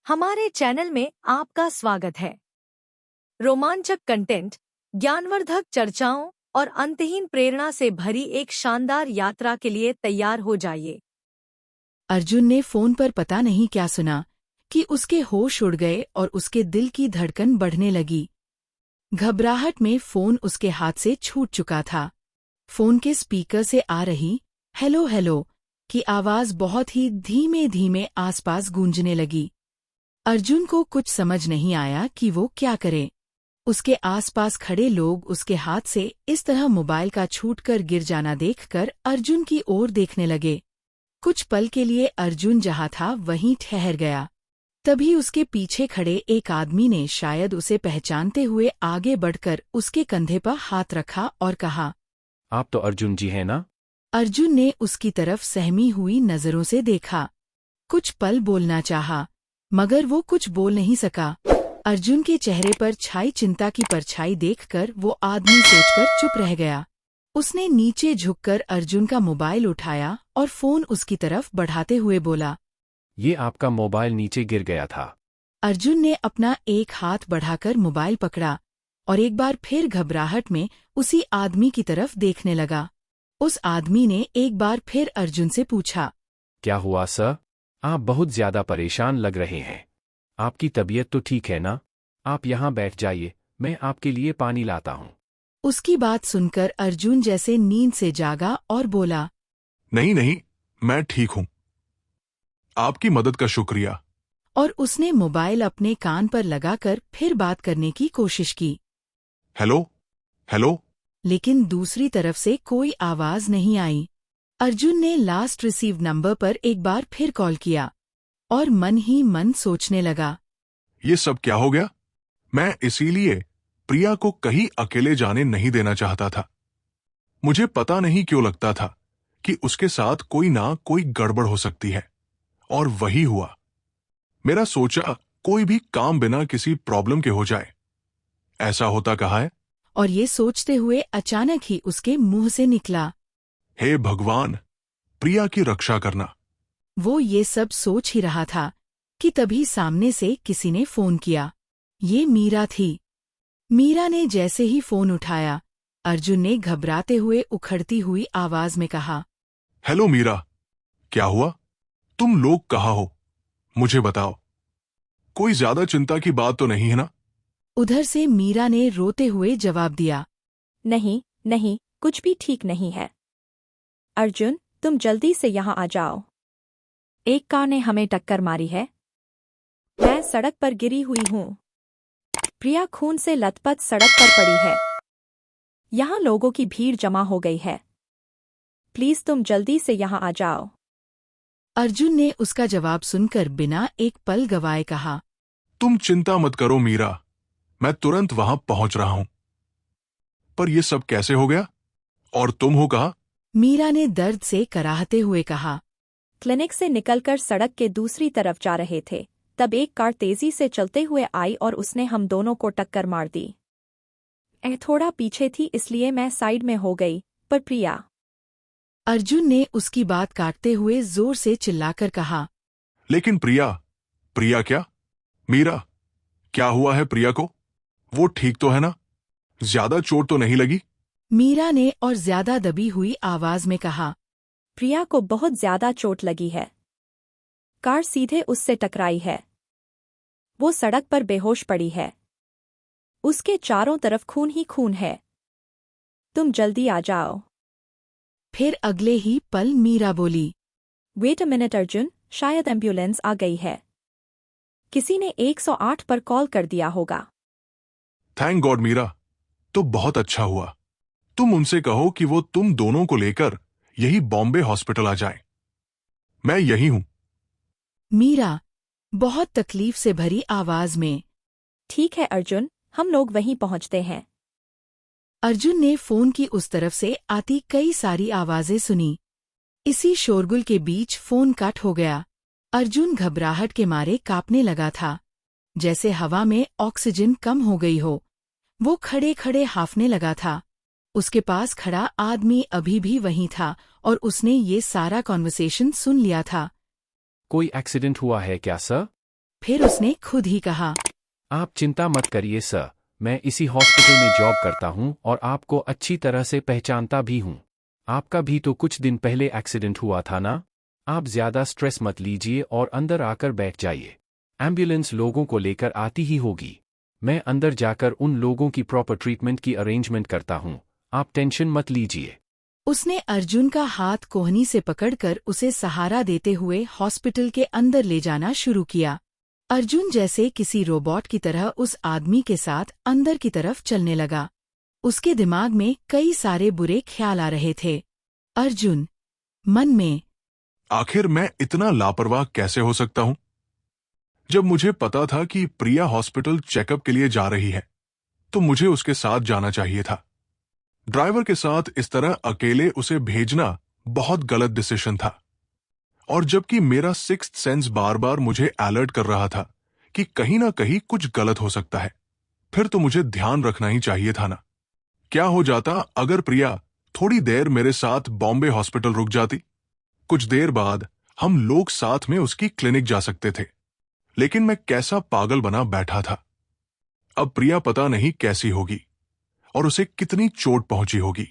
हमारे चैनल में आपका स्वागत है। रोमांचक कंटेंट, ज्ञानवर्धक चर्चाओं और अंतहीन प्रेरणा से भरी एक शानदार यात्रा के लिए तैयार हो जाइए। अर्जुन ने फोन पर पता नहीं क्या सुना कि उसके होश उड़ गए और उसके दिल की धड़कन बढ़ने लगी। घबराहट में फोन उसके हाथ से छूट चुका था। फोन के स्पीकर से आ रही हेलो हेलो की आवाज बहुत ही धीमे धीमे आसपास गूंजने लगी। अर्जुन को कुछ समझ नहीं आया कि वो क्या करे। उसके आसपास खड़े लोग उसके हाथ से इस तरह मोबाइल का छूटकर गिर जाना देखकर अर्जुन की ओर देखने लगे। कुछ पल के लिए अर्जुन जहाँ था वहीं ठहर गया। तभी उसके पीछे खड़े एक आदमी ने शायद उसे पहचानते हुए आगे बढ़कर उसके कंधे पर हाथ रखा और कहा, आप तो अर्जुन जी हैं ना? अर्जुन ने उसकी तरफ सहमी हुई नजरों से देखा। कुछ पल बोलना चाहा, मगर वो कुछ बोल नहीं सका। अर्जुन के चेहरे पर छाई चिंता की परछाई देखकर वो आदमी सोचकर चुप रह गया। उसने नीचे झुककर अर्जुन का मोबाइल उठाया और फोन उसकी तरफ बढ़ाते हुए बोला, ये आपका मोबाइल नीचे गिर गया था। अर्जुन ने अपना एक हाथ बढ़ाकर मोबाइल पकड़ा और एक बार फिर घबराहट में उसी आदमी की तरफ देखने लगा। उस आदमी ने एक बार फिर अर्जुन से पूछा, क्या हुआ सर? आप बहुत ज्यादा परेशान लग रहे हैं। आपकी तबीयत तो ठीक है ना? आप यहाँ बैठ जाइए, मैं आपके लिए पानी लाता हूँ। उसकी बात सुनकर अर्जुन जैसे नींद से जागा और बोला, नहीं नहीं, मैं ठीक हूं। आपकी मदद का शुक्रिया। और उसने मोबाइल अपने कान पर लगाकर फिर बात करने की कोशिश की। Hello hello. लेकिन दूसरी तरफ से कोई आवाज नहीं आई। अर्जुन ने लास्ट रिसीव नंबर पर एक बार फिर कॉल किया और मन ही मन सोचने लगा, ये सब क्या हो गया? मैं इसीलिए प्रिया को कहीं अकेले जाने नहीं देना चाहता था। मुझे पता नहीं क्यों लगता था कि उसके साथ कोई ना कोई गड़बड़ हो सकती है, और वही हुआ। मेरा सोचा कोई भी काम बिना किसी प्रॉब्लम के हो जाए। ऐसा होता कहाँ है? और ये सोचते हुए अचानक ही उसके मुंह से निकला, हे भगवान, प्रिया की रक्षा करना। वो ये सब सोच ही रहा था कि तभी सामने से किसी ने फोन किया। ये मीरा थी। मीरा ने जैसे ही फोन उठाया, अर्जुन ने घबराते हुए उखड़ती हुई आवाज में कहा, हेलो मीरा, क्या हुआ? तुम लोग कहाँ हो? मुझे बताओ। कोई ज्यादा चिंता की बात तो नहीं है ना? उधर से मीरा ने रोते हुए जवाब दिया, नहीं नहीं, कुछ भी ठीक नहीं है। अर्जुन, तुम जल्दी से यहाँ आ जाओ। एक कार ने हमें टक्कर मारी है। मैं सड़क पर गिरी हुई हूँ। प्रिया खून से लथपथ सड़क पर पड़ी है। यहाँ लोगों की भीड़ जमा हो गई है। प्लीज तुम जल्दी से यहाँ आ जाओ। अर्जुन ने उसका जवाब सुनकर बिना एक पल गवाए कहा, तुम चिंता मत करो मीरा, मैं तुरंत वहां पहुंच रहा हूं। पर यह सब कैसे हो गया? और तुम हो कहाँ? मीरा ने दर्द से कराहते हुए कहा, क्लिनिक से निकलकर सड़क के दूसरी तरफ जा रहे थे, तब एक कार तेजी से चलते हुए आई और उसने हम दोनों को टक्कर मार दी। थोड़ा पीछे थी इसलिए मैं साइड में हो गई, पर प्रिया। अर्जुन ने उसकी बात काटते हुए जोर से चिल्लाकर कहा, लेकिन प्रिया, प्रिया क्या? मीरा, क्या हुआ है प्रिया को? वो ठीक तो है ना? ज्यादा चोट तो नहीं लगी? मीरा ने और ज्यादा दबी हुई आवाज में कहा, प्रिया को बहुत ज्यादा चोट लगी है। कार सीधे उससे टकराई है। वो सड़क पर बेहोश पड़ी है। उसके चारों तरफ खून ही खून है। तुम जल्दी आ जाओ। फिर अगले ही पल मीरा बोली, वेट अ मिनट अर्जुन, शायद एम्बुलेंस आ गई है। किसी ने 108 पर कॉल कर दिया होगा। थैंक गॉड मीरा, तो बहुत अच्छा हुआ। तुम उनसे कहो कि वो तुम दोनों को लेकर यही बॉम्बे हॉस्पिटल आ जाए। मैं यही हूं। मीरा बहुत तकलीफ से भरी आवाज में, ठीक है अर्जुन, हम लोग वहीं पहुंचते हैं। अर्जुन ने फोन की उस तरफ से आती कई सारी आवाजें सुनी। इसी शोरगुल के बीच फोन कट हो गया। अर्जुन घबराहट के मारे कांपने लगा था, जैसे हवा में ऑक्सीजन कम हो गई हो। वो खड़े खड़े हांफने लगा था। उसके पास खड़ा आदमी अभी भी वहीं था और उसने ये सारा कॉन्वर्सेशन सुन लिया था। कोई एक्सीडेंट हुआ है क्या सर? फिर उसने खुद ही कहा, आप चिंता मत करिए सर, मैं इसी हॉस्पिटल में जॉब करता हूँ और आपको अच्छी तरह से पहचानता भी हूँ। आपका भी तो कुछ दिन पहले एक्सीडेंट हुआ था ना? आप ज्यादा स्ट्रेस मत लीजिए और अंदर आकर बैठ जाइए। एम्बुलेंस लोगों को लेकर आती ही होगी। मैं अंदर जाकर उन लोगों की प्रॉपर ट्रीटमेंट की अरेंजमेंट करता हूँ, आप टेंशन मत लीजिए। उसने अर्जुन का हाथ कोहनी से पकड़कर उसे सहारा देते हुए हॉस्पिटल के अंदर ले जाना शुरू किया। अर्जुन जैसे किसी रोबोट की तरह उस आदमी के साथ अंदर की तरफ चलने लगा। उसके दिमाग में कई सारे बुरे ख्याल आ रहे थे। अर्जुन मन में, आखिर मैं इतना लापरवाह कैसे हो सकता हूं? जब मुझे पता था कि प्रिया हॉस्पिटल चेकअप के लिए जा रही है, तो मुझे उसके साथ जाना चाहिए था। ड्राइवर के साथ इस तरह अकेले उसे भेजना बहुत गलत डिसीजन था। और जबकि मेरा सिक्स्थ सेंस बार बार मुझे अलर्ट कर रहा था कि कहीं ना कहीं कुछ गलत हो सकता है, फिर तो मुझे ध्यान रखना ही चाहिए था ना। क्या हो जाता अगर प्रिया थोड़ी देर मेरे साथ बॉम्बे हॉस्पिटल रुक जाती? कुछ देर बाद हम लोग साथ में उसकी क्लिनिक जा सकते थे। लेकिन मैं कैसा पागल बना बैठा था। अब प्रिया पता नहीं कैसी होगी और उसे कितनी चोट पहुंची होगी।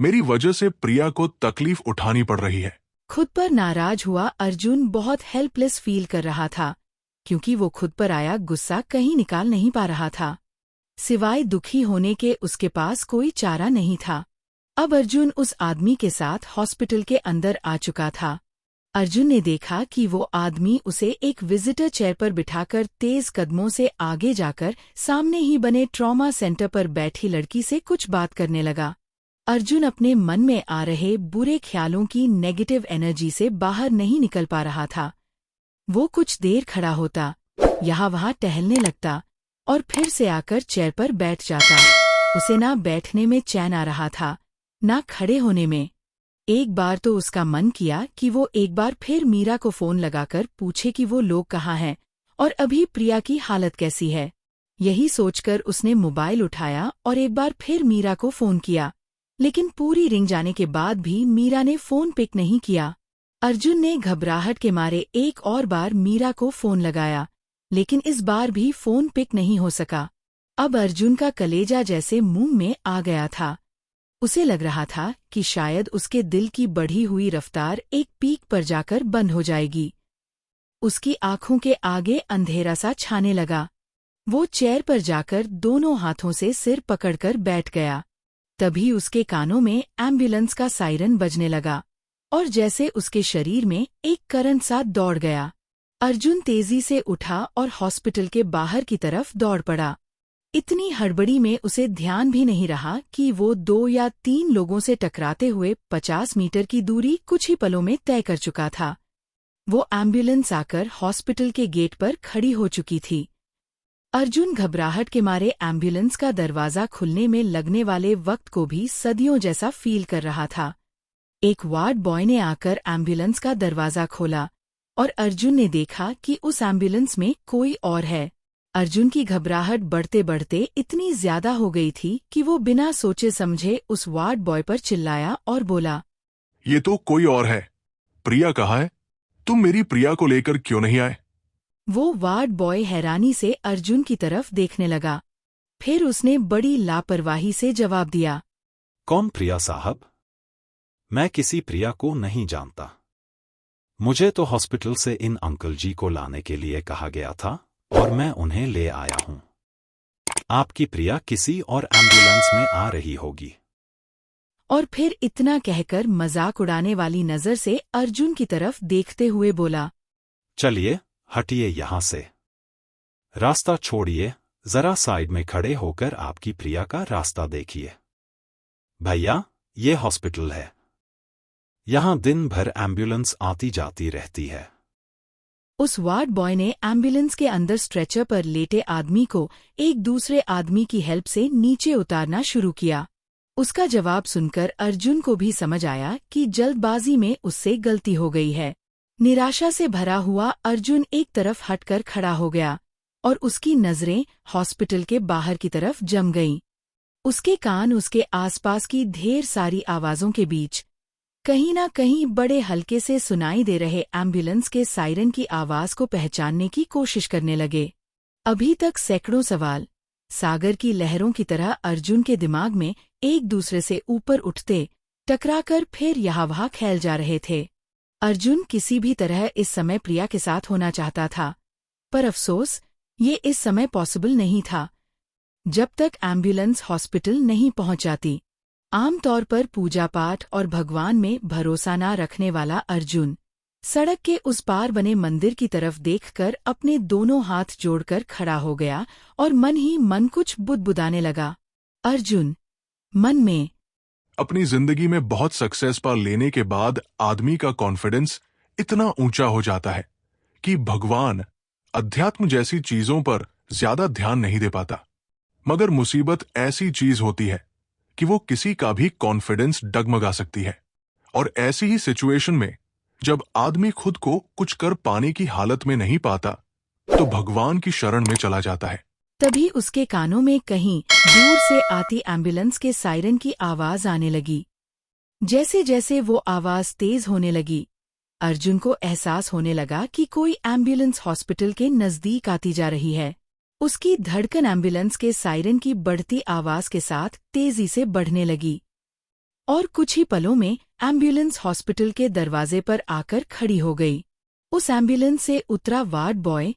मेरी वजह से प्रिया को तकलीफ उठानी पड़ रही है। खुद पर नाराज हुआ अर्जुन बहुत हेल्पलेस फील कर रहा था, क्योंकि वो खुद पर आया गुस्सा कहीं निकाल नहीं पा रहा था। सिवाय दुखी होने के उसके पास कोई चारा नहीं था। अब अर्जुन उस आदमी के साथ हॉस्पिटल के अंदर आ चुका था। अर्जुन ने देखा कि वो आदमी उसे एक विजिटर चेयर पर बिठाकर तेज कदमों से आगे जाकर सामने ही बने ट्रॉमा सेंटर पर बैठी लड़की से कुछ बात करने लगा। अर्जुन अपने मन में आ रहे बुरे ख्यालों की नेगेटिव एनर्जी से बाहर नहीं निकल पा रहा था। वो कुछ देर खड़ा होता, यहाँ वहाँ टहलने लगता और फिर से आकर चेयर पर बैठ जाता। उसे ना बैठने में चैन आ रहा था, ना खड़े होने में। एक बार तो उसका मन किया कि वो एक बार फिर मीरा को फोन लगाकर पूछे कि वो लोग कहाँ हैं और अभी प्रिया की हालत कैसी है। यही सोचकर उसने मोबाइल उठाया और एक बार फिर मीरा को फोन किया, लेकिन पूरी रिंग जाने के बाद भी मीरा ने फोन पिक नहीं किया। अर्जुन ने घबराहट के मारे एक और बार मीरा को फोन लगाया, लेकिन इस बार भी फोन पिक नहीं हो सका। अब अर्जुन का कलेजा जैसे मुंह में आ गया था। उसे लग रहा था कि शायद उसके दिल की बढ़ी हुई रफ्तार एक पीक पर जाकर बंद हो जाएगी। उसकी आंखों के आगे अंधेरा सा छाने लगा। वो चेयर पर जाकर दोनों हाथों से सिर पकड़कर बैठ गया। तभी उसके कानों में एम्बुलेंस का सायरन बजने लगा और जैसे उसके शरीर में एक करंट सा दौड़ गया। अर्जुन तेजी से उठा और हॉस्पिटल के बाहर की तरफ दौड़ पड़ा। इतनी हड़बड़ी में उसे ध्यान भी नहीं रहा कि वो 2 या 3 लोगों से टकराते हुए 50 मीटर की दूरी कुछ ही पलों में तय कर चुका था। वो एम्बुलेंस आकर हॉस्पिटल के गेट पर खड़ी हो चुकी थी। अर्जुन घबराहट के मारे एम्बुलेंस का दरवाजा खुलने में लगने वाले वक्त को भी सदियों जैसा फील कर रहा था। एक वार्ड बॉय ने आकर एम्बुलेंस का दरवाजा खोला और अर्जुन ने देखा कि उस एम्बुलेंस में कोई और है। अर्जुन की घबराहट बढ़ते बढ़ते इतनी ज्यादा हो गई थी कि वो बिना सोचे समझे उस वार्ड बॉय पर चिल्लाया और बोला, ये तो कोई और है। प्रिया कहाँ है? तुम मेरी प्रिया को लेकर क्यों नहीं आए? वो वार्ड बॉय हैरानी से अर्जुन की तरफ देखने लगा। फिर उसने बड़ी लापरवाही से जवाब दिया, कौन प्रिया साहब? मैं किसी प्रिया को नहीं जानता। मुझे तो हॉस्पिटल से इन अंकल जी को लाने के लिए कहा गया था और मैं उन्हें ले आया हूं। आपकी प्रिया किसी और एम्बुलेंस में आ रही होगी। और फिर इतना कहकर मजाक उड़ाने वाली नजर से अर्जुन की तरफ देखते हुए बोला, चलिए हटिए यहां से। रास्ता छोड़िए, जरा साइड में खड़े होकर आपकी प्रिया का रास्ता देखिए। भैया, ये हॉस्पिटल है। यहां दिन भर एम्बुलेंस आती जाती रहती है। उस वार्ड बॉय ने एम्बुलेंस के अंदर स्ट्रेचर पर लेटे आदमी को एक दूसरे आदमी की हेल्प से नीचे उतारना शुरू किया। उसका जवाब सुनकर अर्जुन को भी समझ आया कि जल्दबाजी में उससे गलती हो गई है। निराशा से भरा हुआ अर्जुन एक तरफ हटकर खड़ा हो गया और उसकी नजरें हॉस्पिटल के बाहर की तरफ जम गईं। उसके कान उसके आसपास की ढेर सारी आवाजों के बीच कहीं ना कहीं बड़े हल्के से सुनाई दे रहे एम्बुलेंस के सायरन की आवाज को पहचानने की कोशिश करने लगे। अभी तक सैकड़ों सवाल सागर की लहरों की तरह अर्जुन के दिमाग में एक दूसरे से ऊपर उठते, टकराकर फिर यहाँ वहाँ फैल जा रहे थे। अर्जुन किसी भी तरह इस समय प्रिया के साथ होना चाहता था, पर अफसोस ये इस समय पॉसिबल नहीं था जब तक एम्बुलेंस हॉस्पिटल नहीं पहुंच जाती। आमतौर पर पूजा पाठ और भगवान में भरोसा न रखने वाला अर्जुन सड़क के उस पार बने मंदिर की तरफ देखकर अपने दोनों हाथ जोड़कर खड़ा हो गया और मन ही मन कुछ बुदबुदाने लगा। अर्जुन मन में, अपनी जिंदगी में बहुत सक्सेस पा लेने के बाद आदमी का कॉन्फिडेंस इतना ऊंचा हो जाता है कि भगवान, अध्यात्म जैसी चीजों पर ज्यादा ध्यान नहीं दे पाता। मगर मुसीबत ऐसी चीज होती है कि वो किसी का भी कॉन्फिडेंस डगमगा सकती है। और ऐसी ही सिचुएशन में जब आदमी खुद को कुछ कर पाने की हालत में नहीं पाता तो भगवान की शरण में चला जाता है। तभी उसके कानों में कहीं दूर से आती एम्बुलेंस के सायरन की आवाज आने लगी। जैसे जैसे वो आवाज तेज होने लगी, अर्जुन को एहसास होने लगा कि कोई एम्बुलेंस हॉस्पिटल के नजदीक आती जा रही है। उसकी धड़कन एम्बुलेंस के सायरन की बढ़ती आवाज के साथ तेजी से बढ़ने लगी और कुछ ही पलों में एम्बुलेंस हॉस्पिटल के दरवाजे पर आकर खड़ी हो गई। उस एम्बुलेंस से उतरा वार्ड बॉय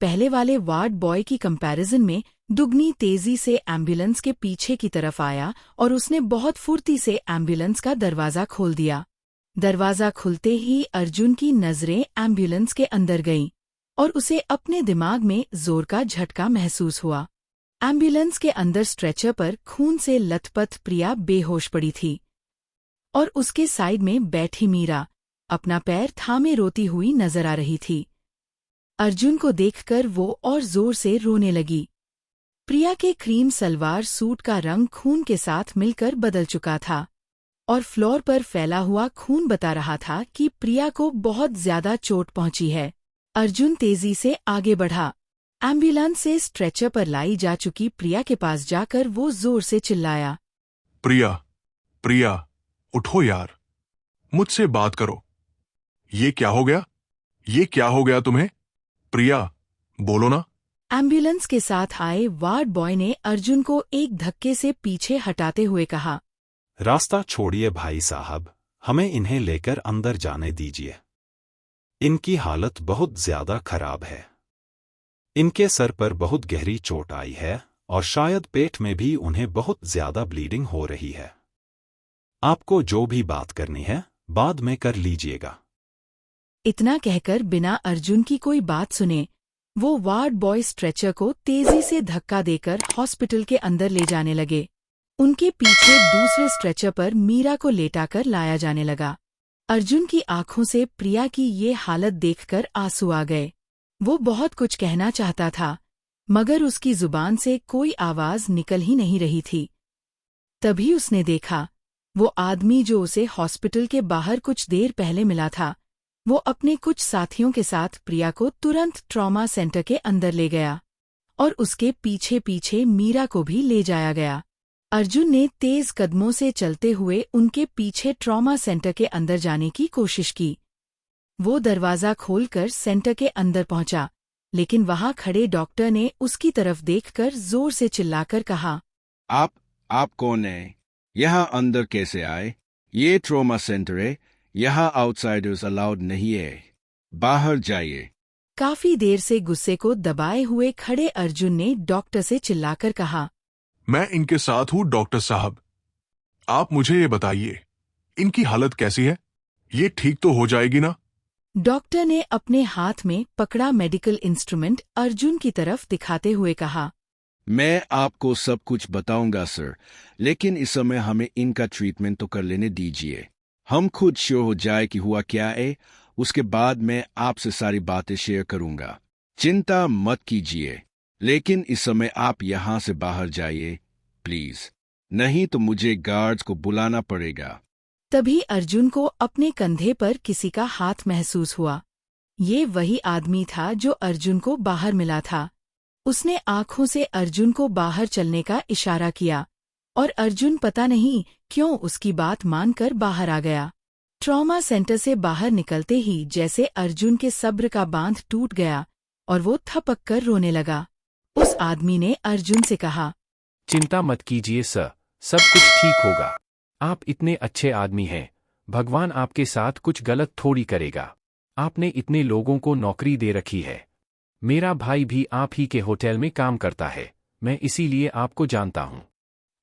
पहले वाले वार्ड बॉय की कंपैरिजन में दुगनी तेजी से एम्बुलेंस के पीछे की तरफ आया और उसने बहुत फुर्ती से एम्बुलेंस का दरवाजा खोल दिया। दरवाजा खुलते ही अर्जुन की नजरें एम्बुलेंस के अंदर गईं और उसे अपने दिमाग में जोर का झटका महसूस हुआ। एम्बुलेंस के अंदर स्ट्रेचर पर खून से लथपथ प्रिया बेहोश पड़ी थी और उसके साइड में बैठी मीरा अपना पैर थामे रोती हुई नजर आ रही थी। अर्जुन को देखकर वो और जोर से रोने लगी। प्रिया के क्रीम सलवार सूट का रंग खून के साथ मिलकर बदल चुका था और फ्लोर पर फैला हुआ खून बता रहा था कि प्रिया को बहुत ज्यादा चोट पहुंची है। अर्जुन तेजी से आगे बढ़ा। एम्बुलेंस से स्ट्रेचर पर लाई जा चुकी प्रिया के पास जाकर वो जोर से चिल्लाया, प्रिया, प्रिया, उठो यार, मुझसे बात करो। ये क्या हो गया? ये क्या हो गया तुम्हें? प्रिया, बोलो ना। एम्बुलेंस के साथ आए वार्ड बॉय ने अर्जुन को एक धक्के से पीछे हटाते हुए कहा, रास्ता छोड़िए भाई साहब, हमें इन्हें लेकर अंदर जाने दीजिए। इनकी हालत बहुत ज्यादा खराब है। इनके सर पर बहुत गहरी चोट आई है और शायद पेट में भी उन्हें बहुत ज्यादा ब्लीडिंग हो रही है। आपको जो भी बात करनी है बाद में कर लीजिएगा। इतना कहकर बिना अर्जुन की कोई बात सुने वो वार्ड बॉय स्ट्रेचर को तेजी से धक्का देकर हॉस्पिटल के अंदर ले जाने लगे। उनके पीछे दूसरे स्ट्रेचर पर मीरा को लेटाकर लाया जाने लगा। अर्जुन की आंखों से प्रिया की ये हालत देखकर आंसू आ गए। वो बहुत कुछ कहना चाहता था मगर उसकी जुबान से कोई आवाज निकल ही नहीं रही थी। तभी उसने देखा वो आदमी जो उसे हॉस्पिटल के बाहर कुछ देर पहले मिला था, वो अपने कुछ साथियों के साथ प्रिया को तुरंत ट्रॉमा सेंटर के अंदर ले गया और उसके पीछे पीछे मीरा को भी ले जाया गया। अर्जुन ने तेज कदमों से चलते हुए उनके पीछे ट्रॉमा सेंटर के अंदर जाने की कोशिश की। वो दरवाजा खोलकर सेंटर के अंदर पहुंचा, लेकिन वहां खड़े डॉक्टर ने उसकी तरफ देखकर जोर से चिल्लाकर कहा, आप कौन है? यहाँ अंदर कैसे आए? ये ट्रॉमा सेंटर है, यहाँ आउटसाइडर्स अलाउड नहीं है, बाहर जाइए। काफी देर से गुस्से को दबाए हुए खड़े अर्जुन ने डॉक्टर से चिल्लाकर कहा, मैं इनके साथ हूं डॉक्टर साहब, आप मुझे ये बताइए इनकी हालत कैसी है? ये ठीक तो हो जाएगी ना? डॉक्टर ने अपने हाथ में पकड़ा मेडिकल इंस्ट्रूमेंट अर्जुन की तरफ दिखाते हुए कहा, मैं आपको सब कुछ बताऊंगा सर, लेकिन इस समय हमें इनका ट्रीटमेंट तो कर लेने दीजिए। हम खुद श्योर हो जाए कि हुआ क्या है, उसके बाद मैं आपसे सारी बातें शेयर करूंगा। चिंता मत कीजिए, लेकिन इस समय आप यहाँ से बाहर जाइए प्लीज, नहीं तो मुझे गार्ड्स को बुलाना पड़ेगा। तभी अर्जुन को अपने कंधे पर किसी का हाथ महसूस हुआ। ये वही आदमी था जो अर्जुन को बाहर मिला था। उसने आंखों से अर्जुन को बाहर चलने का इशारा किया और अर्जुन पता नहीं क्यों उसकी बात मानकर बाहर आ गया। ट्रॉमा सेंटर से बाहर निकलते ही जैसे अर्जुन के सब्र का बांध टूट गया और वो थपक कर रोने लगा। उस आदमी ने अर्जुन से कहा, चिंता मत कीजिए सर, सब कुछ ठीक होगा। आप इतने अच्छे आदमी हैं, भगवान आपके साथ कुछ गलत थोड़ी करेगा। आपने इतने लोगों को नौकरी दे रखी है। मेरा भाई भी आप ही के होटल में काम करता है, मैं इसीलिए आपको जानता हूँ।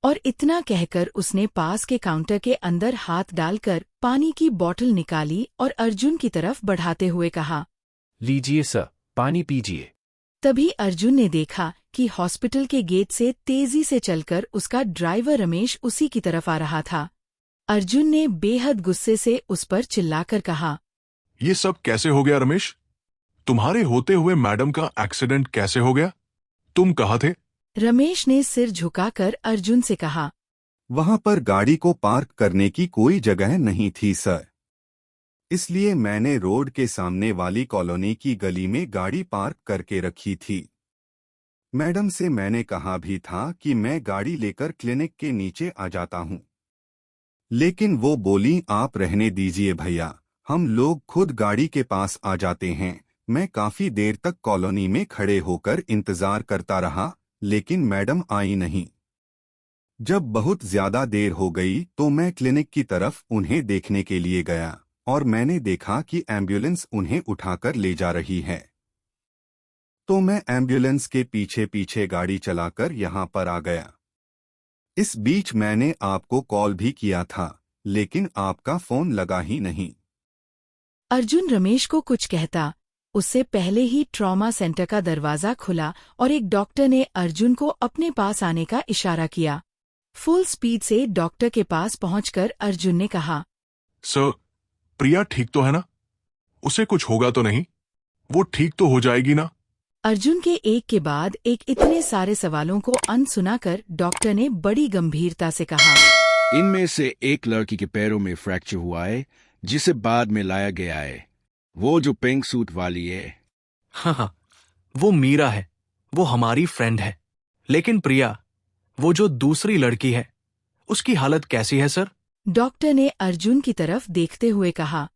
और इतना कहकर उसने पास के काउंटर के अंदर हाथ डालकर पानी की बोतल निकाली और अर्जुन की तरफ बढ़ाते हुए कहा, लीजिए सर, पानी पीजिए। तभी अर्जुन ने देखा कि हॉस्पिटल के गेट से तेजी से चलकर उसका ड्राइवर रमेश उसी की तरफ आ रहा था। अर्जुन ने बेहद गुस्से से उस पर चिल्लाकर कहा, ये सब कैसे हो गया रमेश? तुम्हारे होते हुए मैडम का एक्सीडेंट कैसे हो गया? तुम कहाँ थे? रमेश ने सिर झुकाकर अर्जुन से कहा, वहां पर गाड़ी को पार्क करने की कोई जगह नहीं थी सर, इसलिए मैंने रोड के सामने वाली कॉलोनी की गली में गाड़ी पार्क करके रखी थी। मैडम से मैंने कहा भी था कि मैं गाड़ी लेकर क्लिनिक के नीचे आ जाता हूं, लेकिन वो बोली आप रहने दीजिए भैया, हम लोग खुद गाड़ी के पास आ जाते हैं। मैं काफी देर तक कॉलोनी में खड़े होकर इंतजार करता रहा, लेकिन मैडम आई नहीं। जब बहुत ज्यादा देर हो गई तो मैं क्लिनिक की तरफ उन्हें देखने के लिए गया और मैंने देखा कि एम्बुलेंस उन्हें उठाकर ले जा रही है। तो मैं एम्बुलेंस के पीछे पीछे गाड़ी चलाकर यहाँ पर आ गया। इस बीच मैंने आपको कॉल भी किया था, लेकिन आपका फोन लगा ही नहीं। अर्जुन रमेश को कुछ कहता, उससे पहले ही ट्रॉमा सेंटर का दरवाजा खुला और एक डॉक्टर ने अर्जुन को अपने पास आने का इशारा किया। फुल स्पीड से डॉक्टर के पास पहुंचकर अर्जुन ने कहा, सर, प्रिया ठीक तो है ना? उसे कुछ होगा तो नहीं? वो ठीक तो हो जाएगी ना? अर्जुन के एक के बाद एक इतने सारे सवालों को अनसुना कर डॉक्टर ने बड़ी गंभीरता से कहा, इनमें से एक लड़की के पैरों में फ्रैक्चर हुआ है, जिसे बाद में लाया गया है। वो जो पिंक सूट वाली है। हाँ, वो मीरा है, वो हमारी फ्रेंड है। लेकिन प्रिया, वो जो दूसरी लड़की है, उसकी हालत कैसी है सर? डॉक्टर ने अर्जुन की तरफ देखते हुए कहा,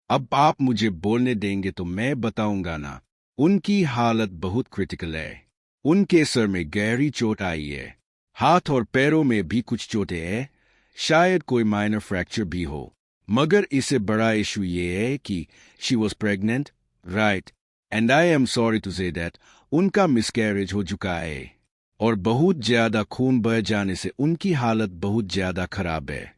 अब आप मुझे बोलने देंगे तो मैं बताऊंगा ना। उनकी हालत बहुत क्रिटिकल है। उनके सर में गहरी चोट आई है, हाथ और पैरों में भी कुछ चोटें हैं, शायद कोई माइनर फ्रैक्चर भी हो। मगर इससे बड़ा इशू ये है कि she was pregnant, right, and I am sorry to say that उनका मिसकैरेज हो चुका है और बहुत ज्यादा खून बह जाने से उनकी हालत बहुत ज्यादा खराब है।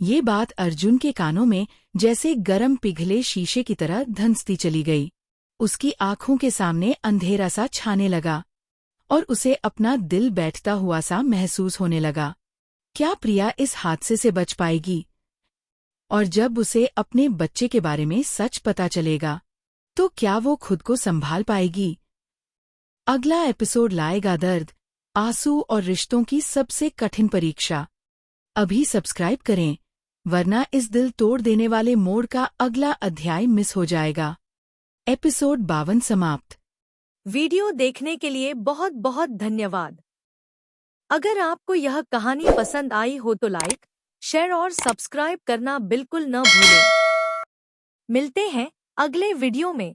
ये बात अर्जुन के कानों में जैसे गरम पिघले शीशे की तरह धंसती चली गई। उसकी आंखों के सामने अंधेरा सा छाने लगा और उसे अपना दिल बैठता हुआ सा महसूस होने लगा। क्या प्रिया इस हादसे से बच पाएगी? और जब उसे अपने बच्चे के बारे में सच पता चलेगा, तो क्या वो खुद को संभाल पाएगी? अगला एपिसोड लाएगा दर्द, आंसू और रिश्तों की सबसे कठिन परीक्षा। अभी सब्सक्राइब करें, वरना इस दिल तोड़ देने वाले मोड़ का अगला अध्याय मिस हो जाएगा। एपिसोड 52 समाप्त। वीडियो देखने के लिए बहुत बहुत धन्यवाद। अगर आपको यह कहानी पसंद आई हो तो लाइक, शेयर और सब्सक्राइब करना बिल्कुल न भूलें। मिलते हैं अगले वीडियो में।